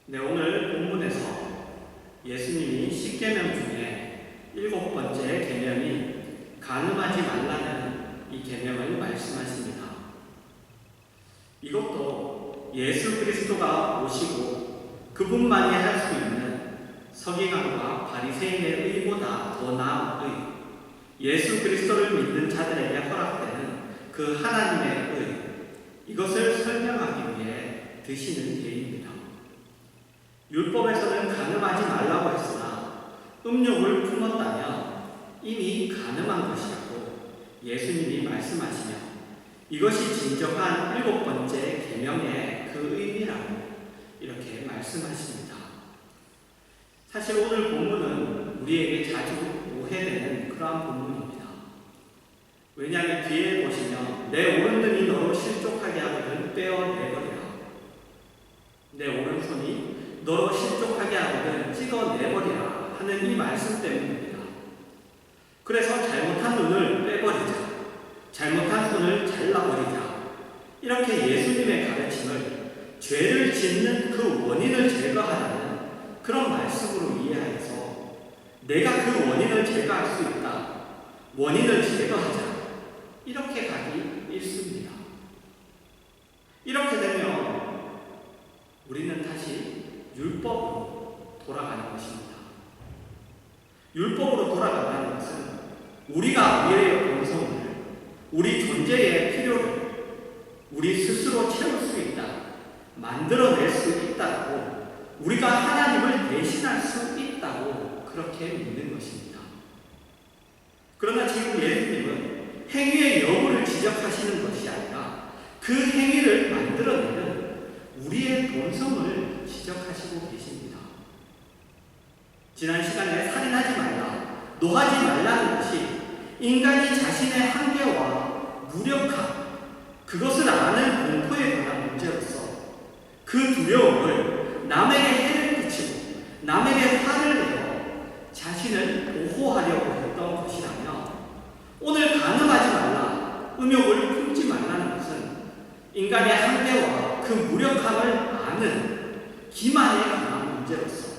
네, 오늘 본문에서 예수님이 10계명 중에 7번째 계명이 간음하지 말라는 이 계명을 말씀하십니다. 이것도 예수 그리스도가 오시고 그분만이 할 수 있는 서기관과 바리새인의 의보다 더 나은 의, 예수 그리스도를 믿는 자들에게 허락되는 그 하나님의 의, 이것을 설명하기 위해 드시는 예입니다. 율법에서는 간음하지 말라고 했으나 음욕을 품었다면 이미 간음한 것이라고 예수님이 말씀하시며 이것이 진정한 7번째 계명의 그 의미라고 이렇게 말씀하십니다. 사실 오늘 본문은 우리에게 자주 오해되는 그러한 본문입니다. 왜냐하면 뒤에 보시면 내 오른눈이 너로 실족하게 하거든 떼어내버리라, 내 오른손이 너로 실족하게 하거든 찍어내버리라 하는 이 말씀 때문입니다. 그래서 잘못한 눈을 빼버리자, 잘못한 손을 잘라버리자, 이렇게 예수님의 가르침을 죄를 짓는 그 원인을 제거하라는 그런 말씀으로 이해해서 내가 그 원인을 제거할 수 있다, 원인을 제거하자, 이렇게 가기 일쑤입니다. 이렇게 되면 우리는 다시 율법으로 돌아가는 것입니다. 율법으로 돌아간다는 것은 우리가 우리의 본성을, 우리 존재의 필요를 우리 스스로 채울 수 있다, 만들어낼 수 있다고, 우리가 하나님을 대신할 수 있다고 그렇게 믿는 것입니다. 그러나 지금 예수님은 행위의 여부를 지적하시는 것이 아니라 그 행위를 만들어내는 우리의 본성을 지적하시고 계십니다. 지난 시간에 살인하지 말라, 노하지 말라는 것이 인간이 자신의 한계와 무력함, 그것을 아는 공포에 관한 문제로서 그 두려움을 남에게 해를 끼치고 남에게 화를 내어 자신을 보호하려고 했던 것이라면, 오늘 간음하지 말라, 음욕을 품지 말라는 것은 인간의 한계와 그 무력함을 아는 기만에 관한 문제로서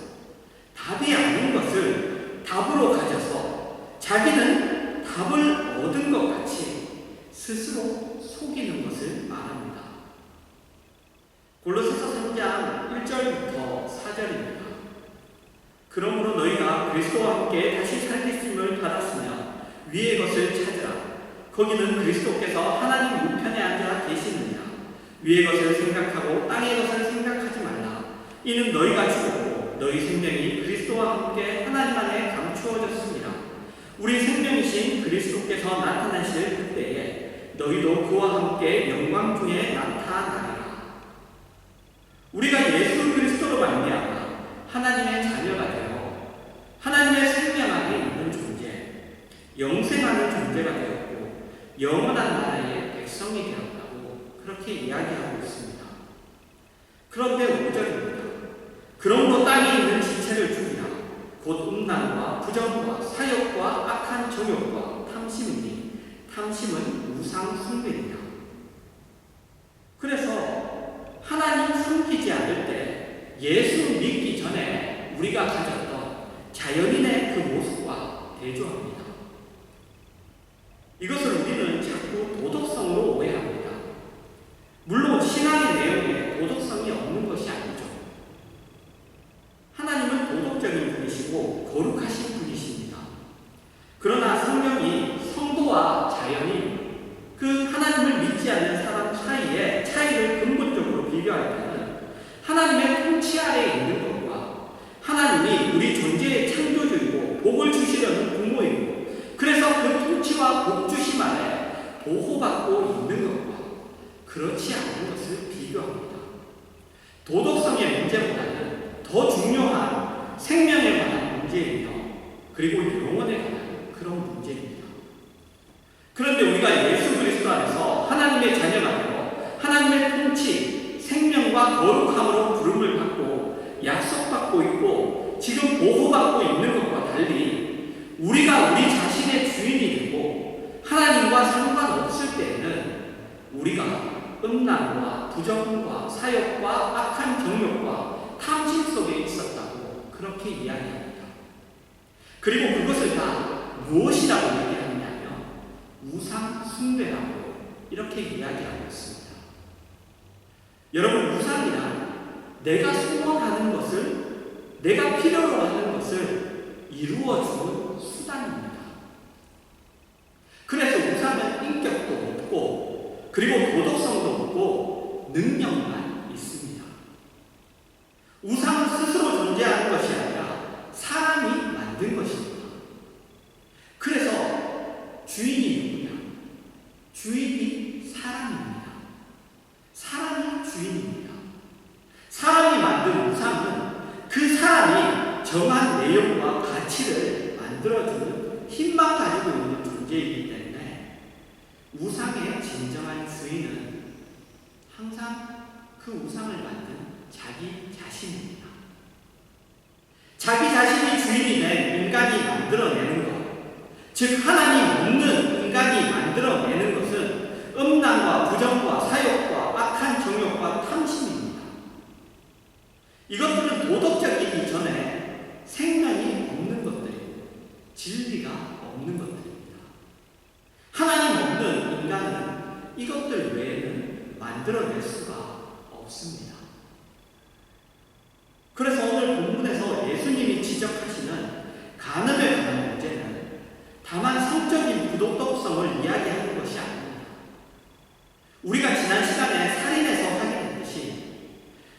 답이 아닌 것을 답으로 가져서 자기는 답을 얻은 것 같이 스스로 속이는 것을 말합니다. 골로새서 3장 1절부터 4절입니다. 그러므로 너희가 그리스도와 함께 다시 살겠음을 받았으면 위의 것을 찾으라. 거기는 그리스도께서 하나님 우편에 앉아 계시느니라. 위의 것을 생각하고 땅의 것을 생각하지 말라. 이는 너희가 죽었고 너희 생명이 그리스도와 함께 하나님 안에 감추어졌습니다. 우리 생명이신 그리스도께서 나타나실 그때에 너희도 그와 함께 영광 중에 나타나리라. 우리가 예수 그리스도로 말미암아 하나님의 자녀가 되어 하나님의 생명 안에 있는 존재, 영생하는 존재가 되었고 영원한 나라의 백성이 되었다고 그렇게 이야기하고 있습니다. 그런데 5절입니다. 그러므로 땅에 있는 지체를 죽이라. 곧 음란과 부정과 사욕과 악한 정욕과 탐심이니 탐심은 우상 숭배니라. 그래서 하나님 섬기지 않을 때 예수 믿기 전에 우리가 가졌던 자연인의 그 모습과 대조합니다. 이것을 우리는 자꾸 도덕성으로 오해합니다. 물론 신앙의 내용에 도덕성이 없는 것이 아니죠. 하나님은 도덕적인 분이시고 거룩하신 분이십니다. 그러나 성경이 성도와 자연인, 그 하나님을 믿지 않는 사람 사이의 차이를 근본적으로 비교할 때는 하나님의 통치 아래에 있는 것과 하나님이 우리 존재의 창조주이고 복을 주시려는 부모이고 그래서 그 통치와 복 주심 아래 보호받고 있는 것과 그렇지 않은 것을 비교합니다. 도덕성의 문제보다는 더 중요한 생명에 관한 문제이며 그리고 영혼에 관한 그런 문제입니다. 그런데 우리가 예수 그리스도 안에서 하나님의 자녀가 되어 하나님의 통치, 생명과 거룩함으로 부름을 받고 약속받고 있고 지금 보호받고 있는 것과 달리 우리가 우리 자신의 주인이 되고 하나님과 상관없을 때에는 우리가 음란과 부정과 사욕과 악한 정욕과 탐심 속에 있었다고 그렇게 이야기합니다. 그리고 그것을 다 무엇이라고 얘기하느냐면 우상 숭배라고 이렇게 이야기하고 있습니다. 여러분, 우상이란 내가 소원하는 것을, 내가 필요로 하는 것을 이루어주는 수단입니다. 그래서 우상은 인격도 없고 그리고 도덕성도 없고 능력만 있습니다. 우상은 스스로 존재하는 것이 아니라 사람이 만든 것입니다. 그래서 주인이 누구냐? 주인이 사람입니다. 사람이 주인입니다. 사람이 만든 우상은 그 사람이 정한 내용과 가치를 만들어주는 힘만 가지고 있는 존재이기 때문에 우상의 진정한 주인은 항상 그 우상을 만든 자기 자신입니다. 자기 자신이 주인이 된 인간이 만들어내는 것, 즉 하나님 없는 인간이 만들어내는 것은 음란과 부정과 사욕과 악한 정욕과 탐심입니다. 이것들은 도덕적이기 전에 생명이 없는 것들이고 진리가 없는 것들입니다. 하나님 없는 인간은 이것들 외에는 만들어낼 수가 없습니다. 그래서 오늘 본문에서 예수님이 지적하시는 간음에 관한 문제는 다만 성적인 부도덕성을 이야기하는 것이 아닙니다. 우리가 지난 시간에 살인에서 확인했듯이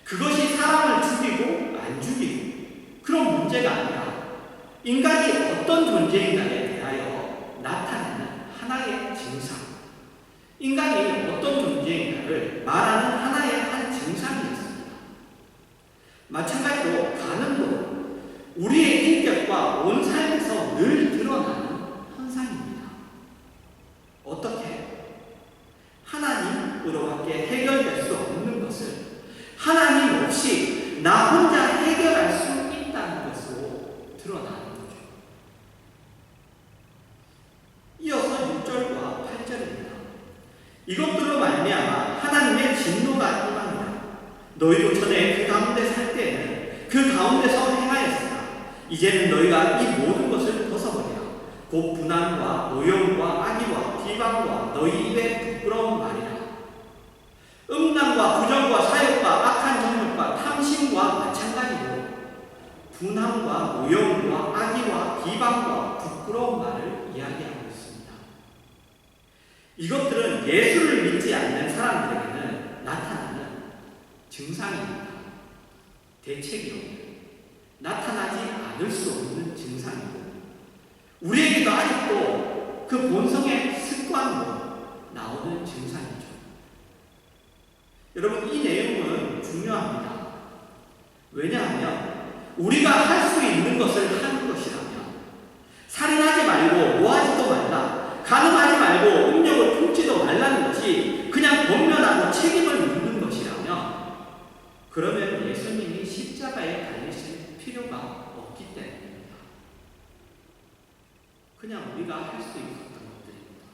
그것이 사람을 죽이고 안 죽이고 그런 문제가 아니라 인간이 어떤 존재인가에 대하여 나타나는 하나의 증상, 인간이 어떤 존재인가를 말하는 하나의 한 증상이었습니다. 마찬가지로 간음도 우리의 인격과 온 삶에서 늘 드러나는 현상입니다. 어떻게? 하나님으로밖에 해결될 수 없는 것을 하나님 없이 나 혼자 해결할 수 있다는 것으로 드러나는 거죠. 이어서 6절과 8절입니다. 이것들로 말미암아 하나님의 진노가 임합니다. 너희도 전에 그 가운데 살 때에는 그 가운데서 행하였으나 이제는 너희가 이 모든 것을 벗어버리라. 곧 분함과 노염과 악의와 비방과 너희 입에 부끄러운 말이라. 음란과 부정과 사욕과 악한 정욕과 탐심과 마찬가지로 분함과 노염과 악의와 비방과 부끄러운 말을 이야기하고 있습니다. 이것들은 예수를 믿지 않는 사람들에게는 나타나는 증상입니다. 대책이요. 나타나지 않을 수 없는 증상이고 우리에게도 아직도 그 본성의 습관으로 나오는 증상이죠. 여러분, 이 내용은 중요합니다. 왜냐하면 우리가 할 수 있는 것을 하는 것이라면 살인하지 말고 노하지도 말라, 간음하지 말고 음욕을 품지도 말라는 것이 그냥 권면하고 책임을 묻는 것이라면 그러면 예수님이 십자가에 달리실 필요가 없기 때문입니다. 그냥 우리가 할 수 있었던 것들입니다.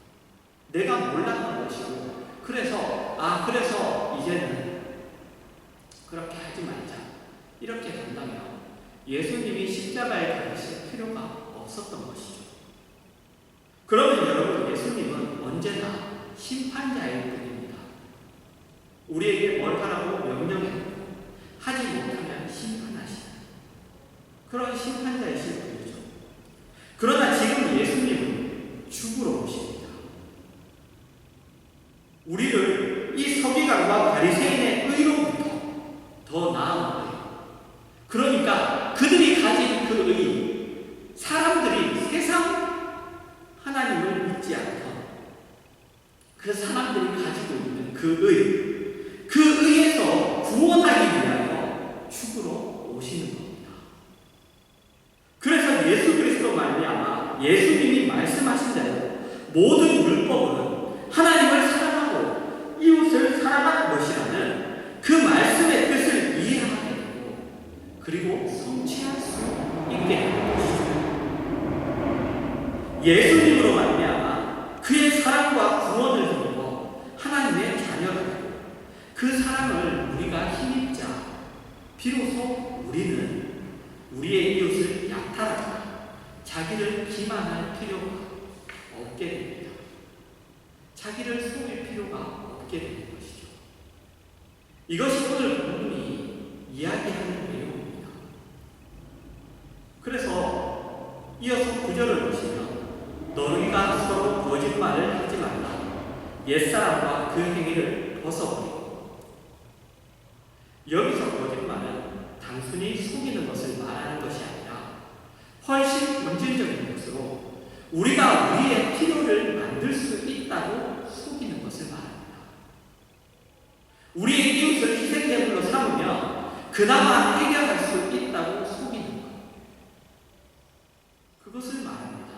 내가 몰랐던 것이고 그래서 이제는 그렇게 하지 말자 이렇게 된다면 예수님이 십자가에 달리실 필요가 없었던 것이죠. 그러면 여러분, 예수님은 언제나 심판자일 뿐입니다. 우리에게 뭘 하라고 명령했고 하지 못하면 심판하시는 그런 심판자이실 뿐이죠. 그러나 지금 예수님은 죽으러 오십니다. 우리를 이 서기관과 바리새인의 의로부터 더 나은 의, 그러니까 그들이 가진 그 의, 사람들이 세상 하나님을 믿지 않던 그 사람들이 가지고 있는 그 의에서 구원하기 위하여 죽으러 오시는 겁니다. 그래서 예수 그리스도 말미암아 예수님이 말씀하신 대로 모든 율법은 하나님을 사랑하고 이웃을 사랑하는 것이라는 그 말씀의 뜻을 이해하게 되고 그리고 성취할 수 있게 되는 것이죠. 예수님으로 말미암아 그의 사랑과 구원을 힘입어 하나님의 자녀가 되고 그 사랑을 우리가 힘입자 비로소 우리는 우리의 이웃을 약탈하거나 자기를 기만할 필요가 없게 됩니다. 자기를 속일 필요가 없게 되는 것이죠. 이것이 오늘 본문이 이야기하는 내용입니다. 그래서 이어서 9절을 보시면 너희가 서로 거짓말을 하지 말라. 옛사람과 그 행위를 벗어버리고. 여기서 거짓말은 단순히 속이는 것을 말하는 것이 아니라 훨씬 본질적인 것으로 우리가 우리의 필요를 만들 수 있다고 속이는 것을 말합니다. 우리의 이웃을 희생제물로 삼으면 그나마 해결할 수 있다고 속이는 것, 그것을 말합니다.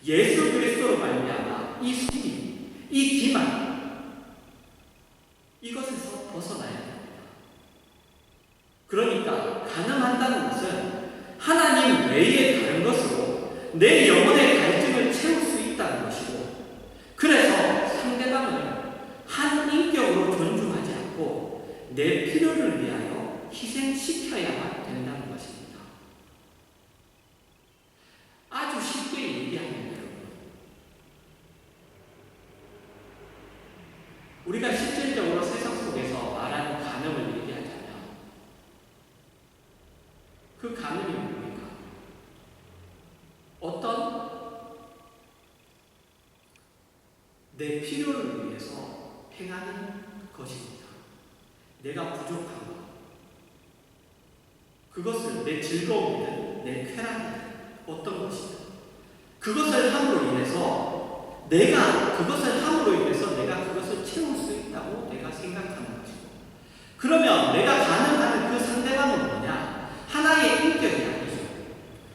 예수 그리스도로 말미암아 이 속임, 이 기만, 이것에서 벗어나야 됩니다. 그러니까 가늠한다는 것은 하나님 외에 다른 것으로 내 영혼의 갈증을 채울 수 있다는 것이고, 그래서 상대방을 한 인격으로 존중하지 않고 내 필요를 위하여 희생시켜야만 된다는 것입니다. 아주 쉽게 얘기하면 우리가 실질적으로 세상 속에서 말하는 간음을 얘기하자면 그 간음이 뭡니까? 어떤 내 필요를 위해서 행하는 것입니다. 내가 부족한 것, 그것을 내 즐거움이든 내 쾌락이든 어떤 것이든 그것을 함으로 인해서 내가 그것을 채울 수 있다고 내가 생각하는 것이고, 그러면 내가 가능한 그 상대방은 뭐냐? 하나의 인격이 아니죠.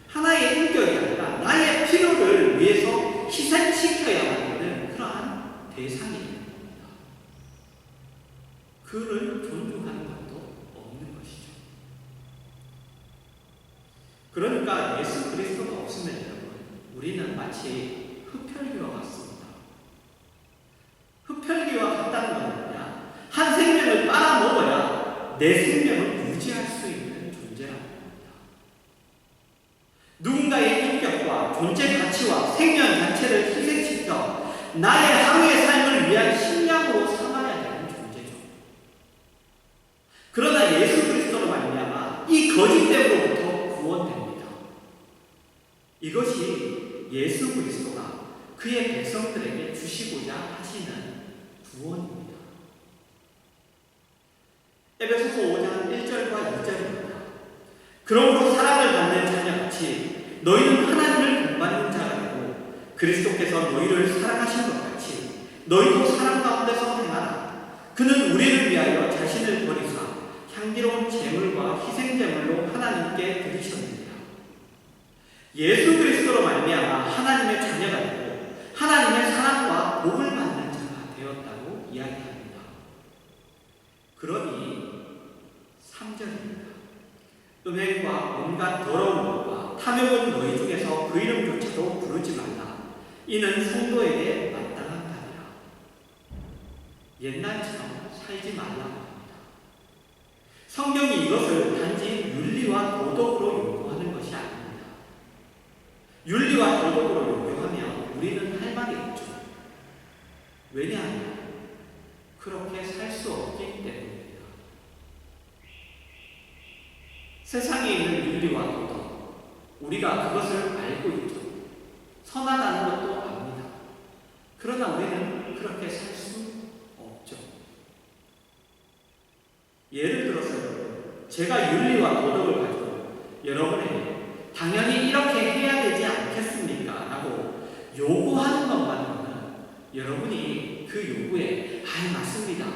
하나의 인격이 아니라 나의 필요를 위해서 희생시켜야만 되는 그러한 대상이 됩니다. 그를 존중하는 것도 없는 것이죠. 그러니까 예수 그리스도가 없으면 여러분, 우리는 마치 흡혈귀와 같습니다. 흡혈귀와 같다는 건 뭐냐? 한 생명을 빨아먹어야 내 생명을 유지할 수 있는 존재라는 겁니다. 누군가의 인격과 존재 가치와 생명 자체를 희생시켜 나의 향후의 삶을 위한 식량으로 삼아야 되는 존재죠. 그러나 예수 그리스도로 말미암아 이 거짓됨으로부터 구원됩니다. 이것이 예수 그리스도가 그의 백성들에게 주시고자 하시는 구원입니다. 에베소서 5장 1절과 2절입니다. 그러므로 사랑을 받는 자녀같이 너희는 하나님을 본받는 자가 되고 그리스도께서 너희를 사랑하신 것 같이 너희도 사랑 가운데서 행하라. 그는 우리를 위하여 자신을 버리사 향기로운 제물과 희생제물로 하나님께 드리셨느니라. 예수 그리스도로 말미암아 하나님의 자녀가 되고 하나님의 사랑과 복을 받는 자가 되었다고 이야기합니다. 그러니 3절입니다. 음행과 온갖 더러운 것과 탐욕은 너희 중에서 그 이름조차도 부르지 말라. 이는 성도에게 마땅한 바니라. 옛날처럼 살지 말라고 합니다. 성경이 이것을 단지 윤리와 도덕으로 요구하는 것이 아닙니다. 윤리와 도덕으로 요구하면 우리는 할 말이 없죠. 왜냐하면 그렇게 살 수 없기 때문입니다. 세상에 있는 윤리와 도덕, 우리가 그것을 알고 있죠. 선하다는 것도 압니다. 그러나 우리는 그렇게 살 수 없죠. 예를 들어서 제가 윤리와 도덕을 가지고 여러분에게 당연히 이렇게 해야 되지 않겠습니까? 라고 요구하는 것만으로는 여러분이 그 요구에 맞습니다.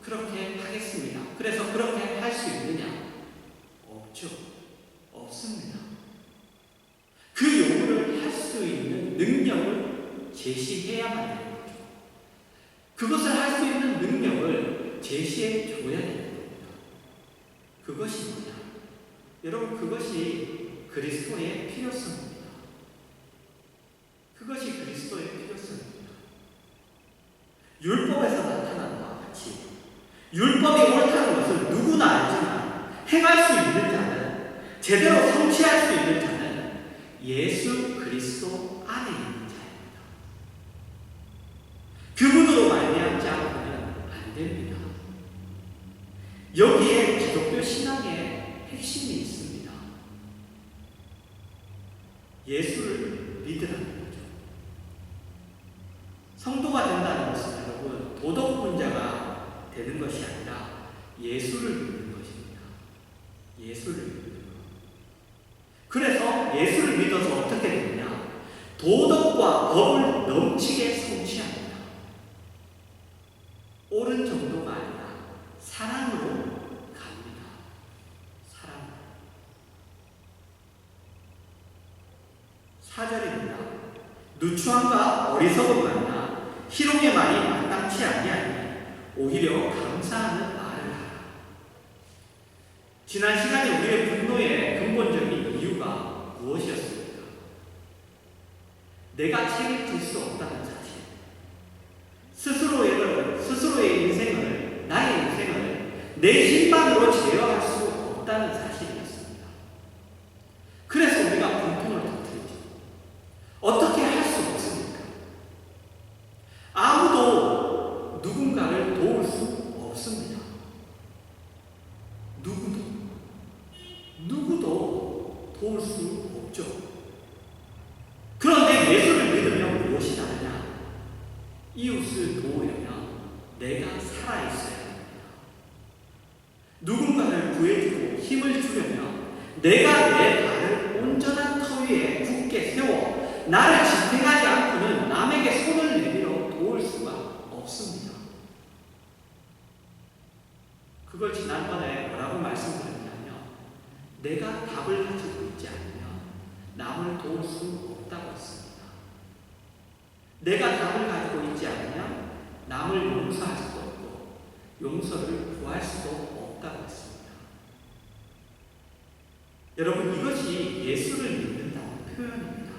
그렇게 하겠습니다. 그래서 그렇게 할 수 있느냐? 없죠. 없습니다. 그 요구를 할 수 있는 능력을 제시해야만 되는 거죠. 그것을 할 수 있는 능력을 제시해 줘야 되는 겁니다. 그것이 뭐냐? 여러분, 그것이 그리스도의 필요성입니다. 그것이 그리스도의 필요성입니다. 율법에서 나타난 것과 같이 율법이 옳다는 것을 누구나 알지만 행할 수 있는 자는, 제대로 성취할 수 있는 자는 예수 그리스도 안에 있는 자입니다. 그분으로 말미암지 않고는 안 됩니다. 여기에 기독교 신앙의 핵심이 있습니다. 예수를 믿으라는 거죠. 성도가 된다는 것은 여러분 도덕분자가 되는 것이 아니라 예수를 믿는 것입니다. 예수를 믿는 것. 그래서 예수를 믿어서 어떻게 되느냐? 도덕과 법을 넘치게 성취합니다. 옳은 정도가 아니라 사랑으로 갑니다. 사랑. 4절입니다. 누추함과 어리석은 말이나 희롱의 말이 마땅치 아니하니 오히려 감사하는 말을 하라. 지난 시간에 우리의 분노의 근본적인 이유가 무엇이었습니까? 내가 책임질 수 없다는 사실. 스스로의 인생을, 나의 인생을 내 힘만으로 제어할 수 없다는 사실이었습니다. 그래서 우리가 분통을 터뜨리죠. 어떻게 할 수 없습니까? 아무도 누군가를 도울 수 없습니다. 누구도 도울 수 없죠. 그런데 예수를 믿으면 무엇이 다르냐? 이웃을 도우려면 내가 살아있어야 합니다. 누군가를 구해주고 힘을 주려면 내가 내 발을 온전한 터 위에 굳게 세워 나를 지탱하지 않고는 남에게 손을 내밀어 도울 수가 없습니다. 그걸 지난번에 뭐라고 말씀드렸냐면 내가 답을 가지고 있지 않으면 남을 도울 수 없다고 했습니다. 내가 답을 가지고 있지 않으면 남을 용서할 수도 없고 용서를 구할 수도 없다고 했습니다. 여러분 이것이 예수를 믿는다는 표현입니다.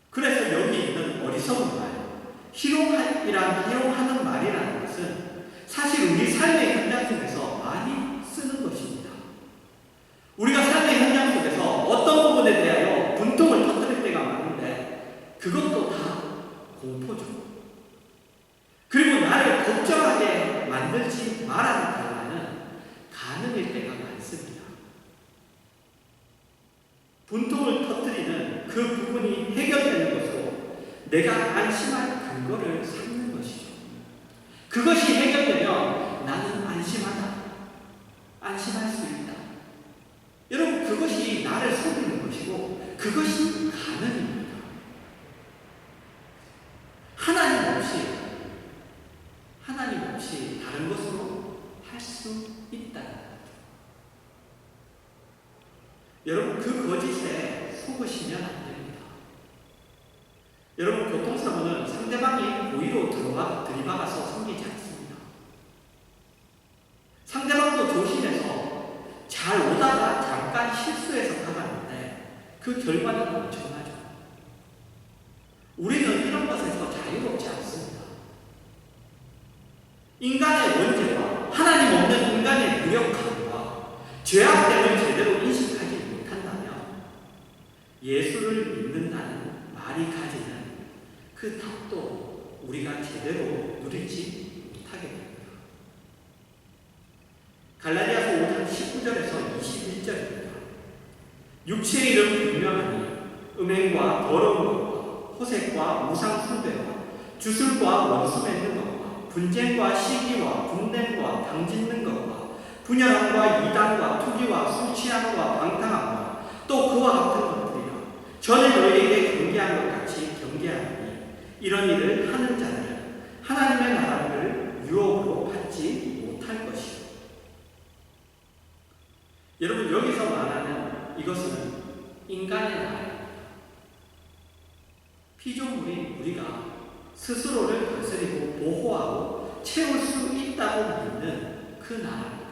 그래서 여기 있는 어리석은 말, 희롱하는 말이라는 것은 사실 우리 삶의 현장 속에서 많이 쓰는 것입니다. 우리가 삶의 현장 속에서 어떤 부분에 대하여 분통을 터뜨릴 때가 많은데 그것도 다 공포죠. 그리고 나를 걱정하게 만들지 말라는 대화는 가능일 때가 많습니다. 분통을 터뜨리는 그 부분이 해결되는 것으로 내가 안심할 근거를 삼는 것이죠. 그것이 해결되면 나는 안심하다. 안심할 수 있다. 여러분 그것이 나를 속이는 것이고 그것이 가능입니다. 하나님 없이 다른 것으로 할 수 있다. 여러분 그 거짓에 속으시면 안 됩니다. 여러분 교통사고는 상대방이 고의로 들이박아서 생기지 않습니다. 상대방도 조심해서 잘 오다가 잠깐 실수해서 가봤는데 그 결과는 엄청나죠. 우리는 이런 것에서 자유롭지 않습니다. 인간의 원죄와 하나님 없는 인간의 무력함과 죄악됨을 제대로 인식하지 못한다면 예수를 믿는다는 말이 가지는 그 답도 우리가 제대로 누리지 못하게 됩니다. 갈라디아서 5장 19절에서 21절입니다. 육체의 일은 분명하니 음행과 더러운 것과 호색과 우상 숭배와 주술과 원수 맺는 것과 분쟁과 시기와 분냄과 당짓는 것과 분열함과 이단과 투기와 술 취함과 방탕함과 또 그와 같은 것들이라 전에 너희에게 경계한 것 같이 경계하니 이런 일을 하는 자들은 하나님의 나라를 유업으로 받지 못할 것이요. 여러분 여기서 말하는 이것은 인간의 나라입니다. 피조물인 우리가 스스로를 다스리고 보호하고 채울 수 있다고 믿는 그 나라입니다.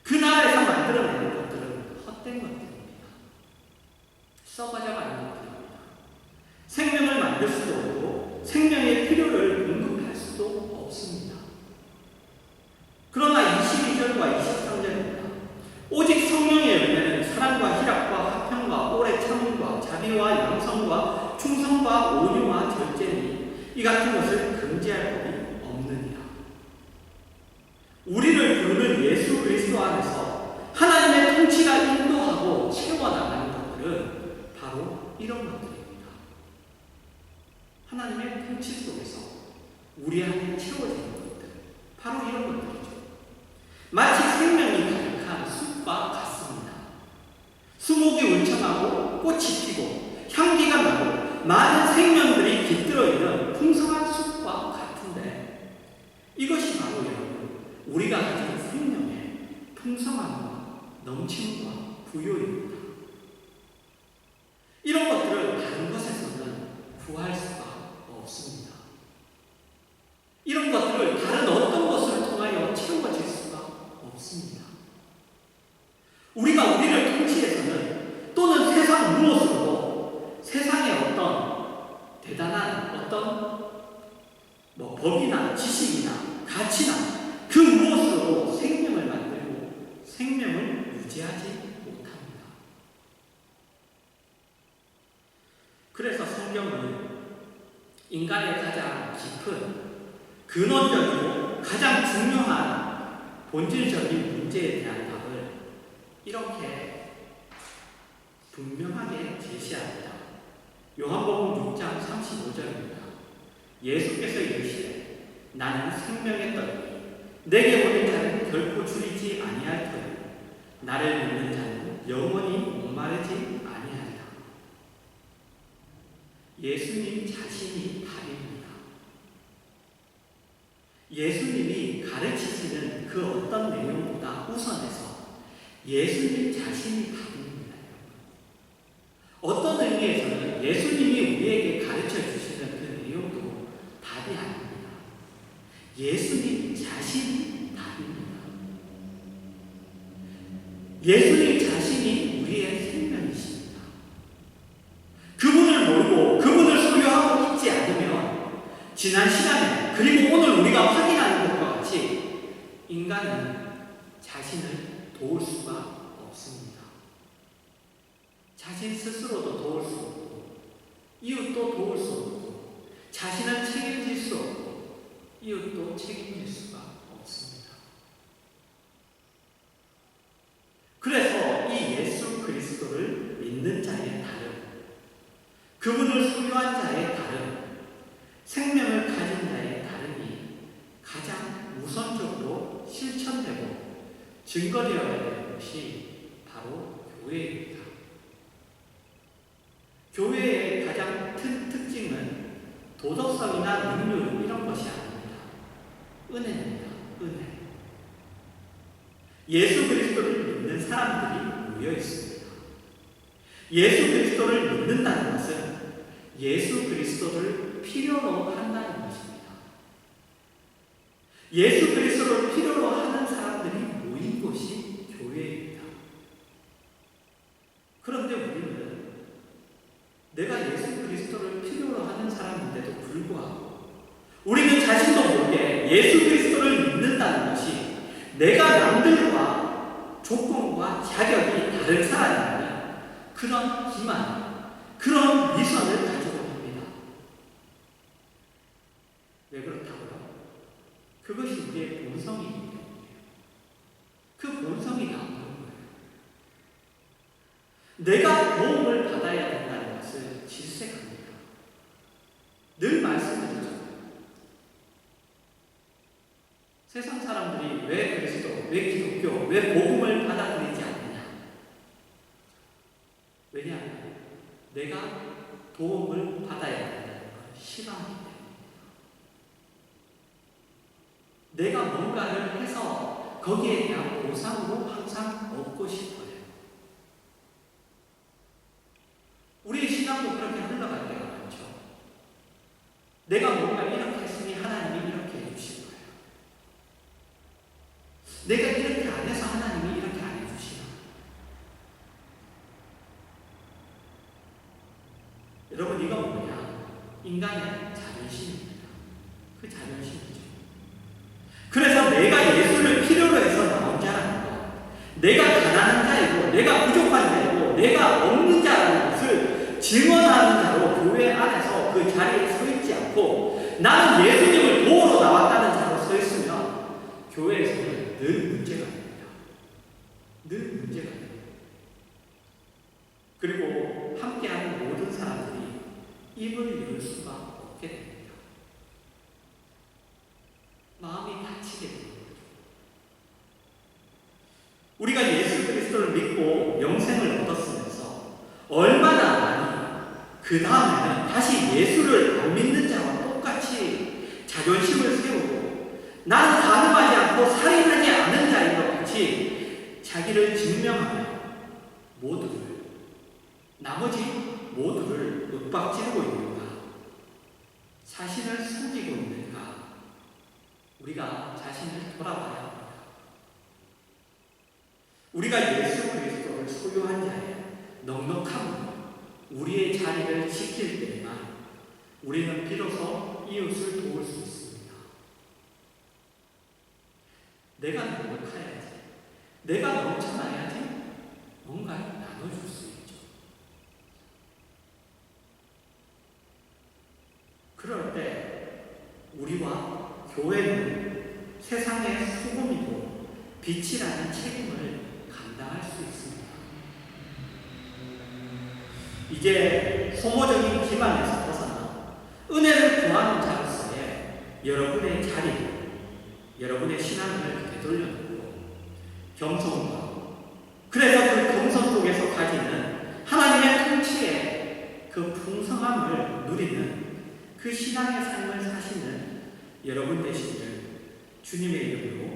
그 나라에서 만들어내는 것들은 헛된 것들입니다. 썩어져가는 것들입니다. 생명을 만들 수도 없고 생명의 필요를 공급할 수도 없습니다. 이 같은 것을 금지할 법이 없느니라. 우리를 부르는 예수 그리스도 안에서 하나님의 통치가 인도하고 채워나가는 것들은 바로 이런 것들입니다. 하나님의 통치 속에서 우리 안에 채워지는 것들, 바로 이런 것들이죠. 마치 생명이 가득한 숲과 같습니다. 수목이 울창하고 꽃이 피고 향기가 나고 많은 생명들이 깃들어 있는 풍성한 숲과 같은데, 이것이 바로 여러분 우리가 가진 생명의 풍성함과 넘침과 부요입니다. 이런 것들을 다른 것에서는 구할 수가 없습니다. 이런 것들을 다른 어떤 것을 통하여 채워질 수가 없습니다. 우리가 우리를 통치해서는 또는 세상 무엇으로도 세상의 어떤 대단한 어떤 법이나 지식이나 가치나 그 무엇으로도 생명을 만들고 생명을 유지하지 못합니다. 그래서 성경은 인간의 가장 깊은 근원적이고 가장 중요한 본질적인 문제에 대한 답을 이렇게 분명하게 제시합니다. 요한복음 6장 35절입니다. 예수께서 이르시되 나는 생명의 떡이니 내게 오는 자는 결코 줄이지 아니할 터이니 나를 믿는 자는 영원히 목마르지 아니하리라. 예수님 자신이 답입니다. 예수님이 가르치시는 그 어떤 내용보다 우선해서 예수님 자신이 답입니다. 어떤 의미에서는 예수님이 우리에게 가르쳐 주시는 그 내용도 답이 아닙니다. 예수님 자신이 답입니다. 예수님 자신이 우리의 생명이십니다. 그분을 모르고 그분을 소유하고 있지 않으면 지난 시간에 그리고 오늘 우리가 확인하는 것과 같이 인간은 자신을 도울 수가 없습니다. 자신 스스로도 도울 수 없고 이웃도 도울 수 없고 자신을 책임질 수 없고 이웃도 책임질 수가 없습니다. 그래서 이 예수 그리스도를 믿는 자의 다름, 그분을 소유한 자의 다름, 생명을 가진 자의 다름이 가장 우선적으로 실천되고 증거되어야 되는 것이 바로 교회입니다. 교회의 가장 큰 특징은 도덕성이나 능률 이런 것이 아닙니다. 은혜입니다. 은혜. 예수 그리스도를 믿는 사람들이 모여 있습니다. 예수 그리스도를 믿는다는 것은 예수 그리스도를 필요로 한다는 것입니다. 예수 그리스도를 필요로 하는 사람들이 모인 곳이 교회입니다. 그런데 우리는 내가 예수 그리스도를 필요로 하는 사람인데도 불구하고 우리는 자신도 모르게 예수 그리스도를 믿는다는 것이 내가 남들과 조건과 자격이 다른 사람이라는 그런 기만, 그런 미선을 가지고 합니다. 왜 그렇다고요? 그것이 우리의 본성이기 때문이에요. 그 본성이 나오는 거예요. 내가 도움을 받아야 된다는 것을 질색합니다. 늘 말씀드리죠. 세상 사람들이 왜 그리스도, 왜 기독교, 왜 복음을 받아들이지 않느냐? 왜냐하면 내가 도움을 받아야 된다는 걸 싫어하기 때문입니다. 내가 뭔가를 해서 거기에 대한 보상으로 항상 얻고 싶어요. 우리의 신앙도 그렇게 흘러갈 때가 많죠. 내가 뭔가 이렇게 했으니 하나님이 이렇게 해주실 거예요. 내가 이렇게 안 해서 하나님이 이렇게 안 해주시나. 여러분, 이건 뭐냐? 인간의 자존심입니다. 그 자존심이죠. 그래서 내가 예수를 필요로 해서 나온 자라는 것, 내가 가난한 자이고 내가 부족한 자이고 내가 없는 자라는 것을 증언하는 자로 교회 안에서 그 자리에 서 있지 않고 나는 예수님을 도우러 나왔다는 자로 서 있으면 교회에서는 늘 문제가 됩니다. 늘 문제가 됩니다. 그리고 함께하는 모든 사람들이 입을 열 수가 없게 됩니다. 마음이 다치게 됩니다. 우리가 예수 그리스도를 믿고 영생을 얻었으면서 얼마나 많이 그 다음에는 다시 예수를 안 믿는 자와 똑같이 자존심을 세우고 나는 가늠하지 않고 살인하지 않은 자인 것 같이 자기를 증명하며 나머지 모두를 윽박지르고 있는가? 자신을 숨기고 있는가? 우리가 자신을 돌아봐야 합니다. 우리가 예수 그리스도를 소유한 자의 넉넉함으로 우리의 자리를 지킬 때에만 우리는 비로소 이웃을 도울 수 있습니다. 내가 넉넉해야지, 내가 넘쳐나야지 뭔가를 나눠줄 수 있죠. 그럴 때 우리와 교회는 세상의 소금이고 빛이라는 책임을 감당할 수 있습니다. 이제 소모적인 기만에서 벗어나 은혜를 구하는 자로서의 여러분의 자리, 여러분의 신앙을 되돌려놓고 겸손과 그래서 그 겸손 속에서 가지는 하나님의 통치의 그 풍성함을 누리는 그 신앙의 삶을 사시는 여러분 되시기를 주님의 이름으로